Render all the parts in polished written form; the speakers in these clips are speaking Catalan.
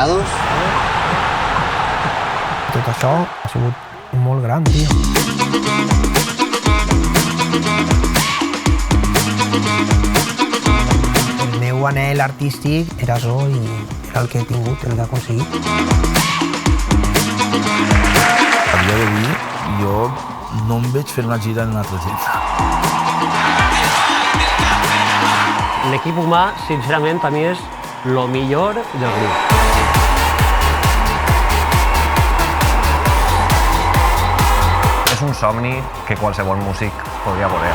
grados. Tot això ha sigut molt gran, tio. El meu anhel artístic era això i era el que he tingut, el que he aconseguit. A dia d'avui jo no em veig fent una gira en una altra gent. L'equip humà, sincerament, per mi és el millor del grup. És un somni que qualsevol músic podria voler.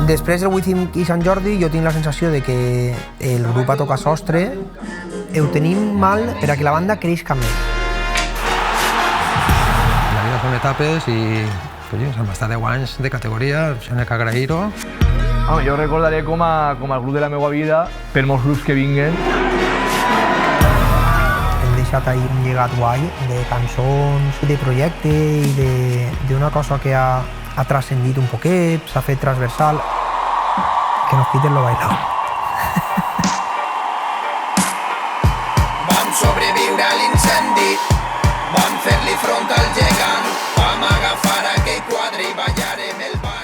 Després del Within i Sant Jordi jo tinc la sensació de que el grup a tocar sostre ho tenim mal per a que la banda creixi més. La vida són etapes i hem estat 10 anys de categoria, això n'he que agrair-ho. Jo recordaré com a grup de la meva vida per molts grups que vinguen. Hem deixat ahir un llegat guai de cançons, de projecte i d'una cosa que ha trascendit un poquet, s'ha fet transversal. Que nos quiten lo bailado. Vam sobreviure a l'incendi, vam fer-li front al gegant, vam agafar aquell quadre i ballarem el ball.